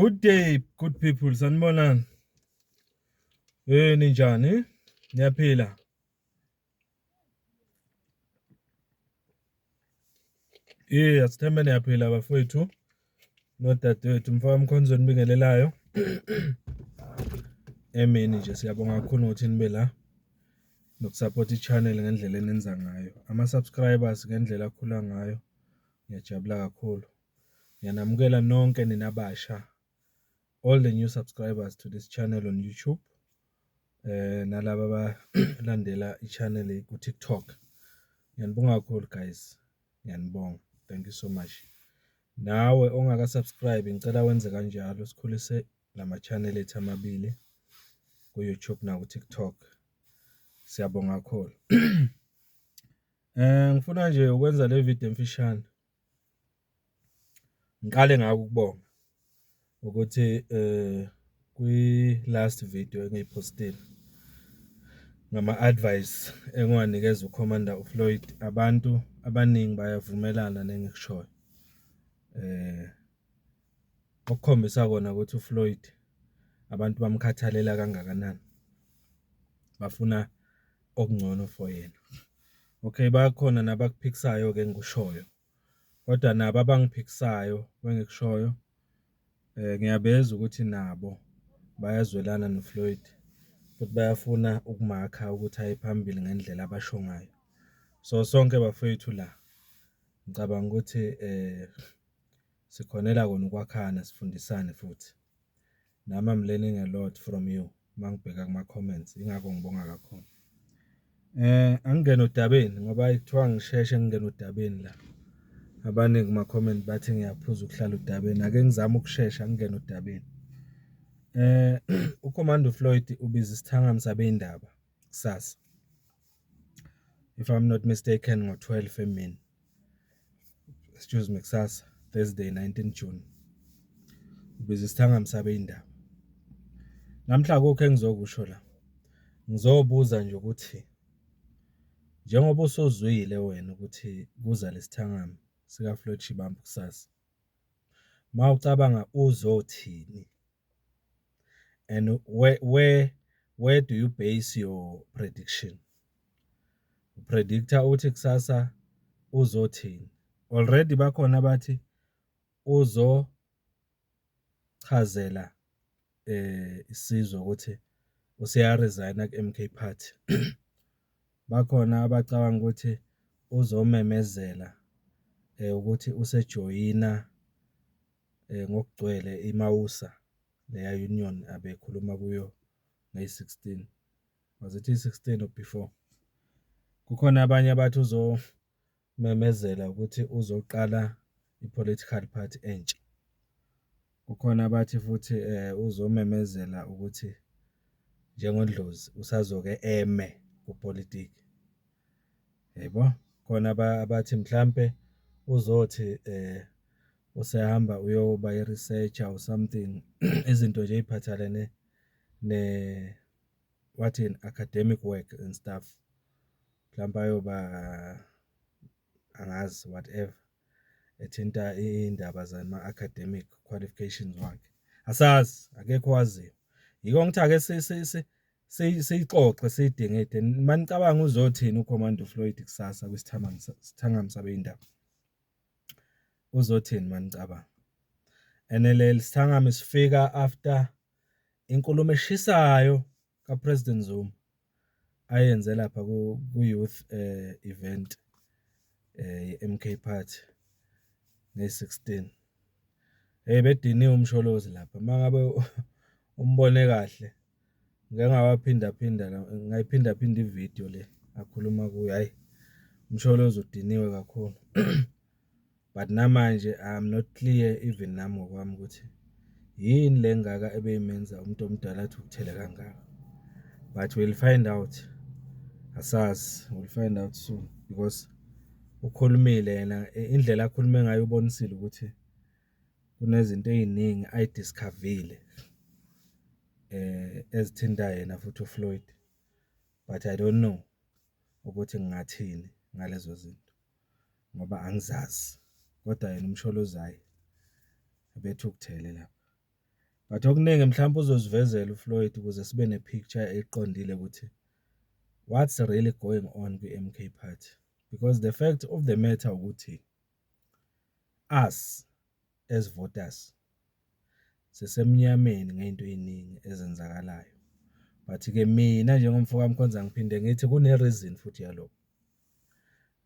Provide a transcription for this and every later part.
Good day, good people. Sanibonani. Ninjani? Niyaphila. Asithembe niyaphila bafowethu. Nodadewethu mfaka emkhonzweni bingelelayo. Emini nje siyabonga kakhulu ukuthi nibe la nokusupport i-channel ngendlela enenza ngayo. Ama-subscribers ngendlela akhula ngayo. Ngiyajabula kakhulu. Ngiyanamukela nonke ninabasha. All the new subscribers to this channel on YouTube. Nalaba abalandela i-channel ku TikTok. Ngiyanibonga kakhulu guys. Ngiyanibonga. Thank you so much. Nawe ongaka subscribe ngicela wenze kanjalo sikhulise lama channel ethu amabili ku YouTube na ku TikTok. Siyabonga kakhulu. Ngifuna nje ukwenza le video emfishane. Ngiqale ngako ukubonga ukuthi kwi last video engiyipostile ngama advice engiwanikeza uCommander uFloyd, abantu abaningi bayavumelana nengikushoyo. Okukhombisa kona ukuthi uFloyd abantu bamkhathalela kangakanani, bafuna okungcono for yena. Okay, bakhona nabakuphikisayo ke ngikushoyo, kodwa nabo abangiphikisayo bengikushoyo ngiyabeza ukuthi nabo bayazwelana noFloyd futhi bayafuna ukumakha ukuthi aye phambili ngendlela abasho ngayo. So sonke bafethu la ngicabanga ukuthi sikhonela kona ukwakhana, sifundisane futhi. Nami I'm learning a lot from you mangibheka kuma comments, ingakho ngibonga kakhulu. Angingena udabeni ngoba kuthiwa ngisheshe ngingena udabeni la. Abaningi kuma comment bathi ngiyaphuza ukuhlala udabeni. Ake ngizama ukushesha ngingena udabeni. uCommander uFloyd ubiza isithangami sabeyindaba kusasa. If I'm not mistaken ngo-12 emini. Excuse me, kusasa Thursday 19 June. Ubiza isithangami sabeyindaba. Namhla kokho engizokusho la. Ngizobuza nje ukuthi njengoba usozwile wena ukuthi kuza lesithangami sika Floyd Shivambu kusasa. Mawucabanga uzothini? And where do you base your prediction? Predictor uthi kusasa uzothini? Already bakhona abathi uzochazela isizwe ukuthi useya resign ku MK Party. Bakhona abacabanga ukuthi uzomemezela ukuthi usejoyina ngokugcwele iMausa leya union abekhuluma kuyo nge16. Was it 16 or before? Kukhona abanye abathi uzomemezela ukuthi uzoqala ipolitical party entsha. Kukhona abathi futhi uzomemezela ukuthi njengoNdlozi usazoke eme kupolitiki. Yebo, khona abathi mhlambe uzothi usehamba uyoba i-researcher or something, izinto nje eziphathelene what in academic work and stuff. Mhlawumbe ayoba angazi whatever ethinta indaba zama academic qualifications wakhe. Asazi, akekho waziyo. Yiko ngithi ake siyixoxe sidingide. Manicabanga uzothini uCommander uFloyd kusasa kwisithangami sabeyindaba? Uzothini manicabanga? Enele sithangami sifika after inkulumo eshisayo kaPresident Zuma ayenze lapha ku youth event MK Party nge16. Bediniwe umsholozi lapha. Mangabe umbone kahle ngeke ngayiphinda ivideo le akhuluma kuyo. Hayi, umsholozi udiniwe kakhulu. But namanje I'm not clear even nami ngokwami ukuthi yini lengaka ebeyimenza umuntu omdala athi ukuthele kangaka. But we'll find out. Asazi, we'll find out soon because ukhulumile yena indlela akhulume ngayo ubonisile ukuthi kunezinto eziningi ayidiscoverile ezithinta yena futhi uFloyd. But I don't know ukuthi ngingathini ngalezo zinto ngoba angizazi. Kodwa yena umsholozayi bethu ukuthele lapha. But okuningi mhlawumbe uzosivezela uFloyd ukuze sibe nepicture eqondile ukuthi what's really going on kwi-MK Party, because the fact of the matter ukuthi us as voters sisemnyameni ngento eziningi ezenzakalayo. But ke mina njengomfowabo kaMkhonza ngiphinde ngithi kune reason futhi yalokho.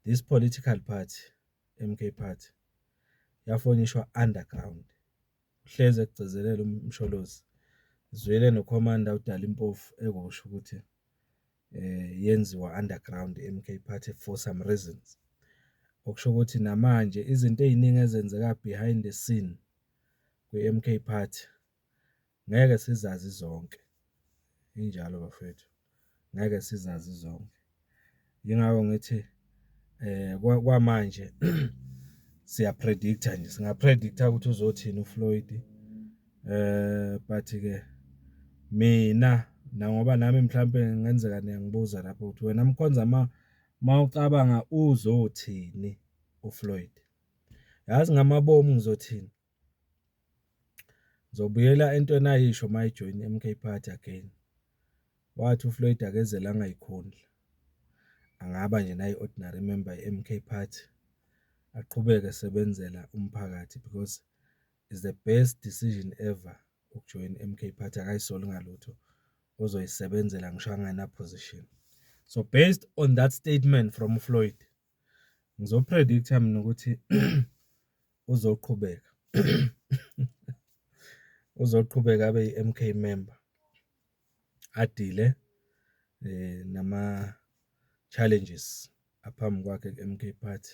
This political party, MK Party, yafonishwa underground. Uhleze ekugcizelela umsholozi. Zwele noCommander uDali Mpofu ekusho ukuthi yenziwa underground MK Party for some reasons. Okusho ukuthi namanje izinto eziningi ezenzeka behind the scene kwi-MK Party ngeke sizazi zonke. Injalo bafethu. Ngeke sizazi zonke. Yingakho ngithi kwamanje siyapredict nje, singapredicta ukuthi uzothini uFloyd. But ke mina ngoba nami mhlambe ngenzeka niyangibuza lapho ukuthi wena Mkhonza mawucabanga uzothini uFloyd. Yazi ngamabomu ngizothini? Ngizobuyela entweni ayisho mayijoin MK Party again. Wathi uFloyd akezelanga ikhundla. Angaba nje nayi ordinary member ye-MK Party. Aqhubeke sebenzela umphakathi because it's the best decision ever ukujoin MK Party. Akayisoli ngalutho ozoyisebenzela ngisho angana position. So based on that statement from Floyd, ngizopredicta mina ukuthi uzoqhubeka. Uzoqhubeka abe yi-MK member. Adile nama challenges aphambi kwakhe ku-MK Party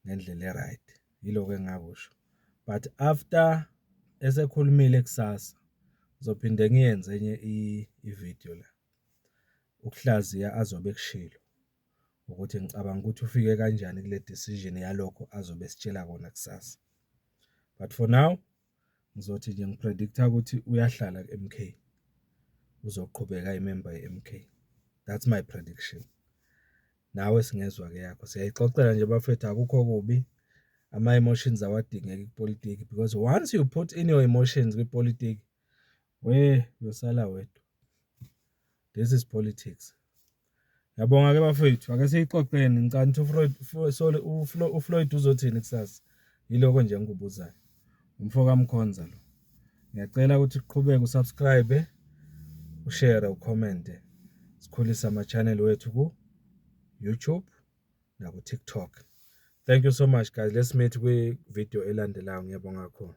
ngendlela eright. Yiloko engakusho. But after esekhulumile kusasa uzophinde ngiyenze enye i-video la. Ukuhlaziya azobe kushilo ukuthi ngicabanga ukuthi ufike kanjani kule decision yalokho azobe sitshela kona kusasa. But for now ngizothi nje ngipredicta ukuthi uyahlala ku-MK. Uzoqhubeka imember ye-MK. That's my prediction. Nawe singezwa ke yakho. Siyayixoxela nje bafethu, akukho kubi. Ama emotions awadingeki kupolitiki because once you put in your emotions kwipolitiki uyosala wedwa. This is politics. Yabonga ke bafethu, ake siyixoxeni ngicela ukuthi uFloyd uzothini kusasa. Yiloko nje ngikubuzayo. Umfo kaMkhonza lo. Ngiyacela ukuthi uqhubeke usubscribe, ushare, ucomment. Sikhulisa ama channel wethu ku YouTube na ku TikTok. Thank you so much guys. Let's meet kwi video elandelayo. Ngiyabonga kakhulu.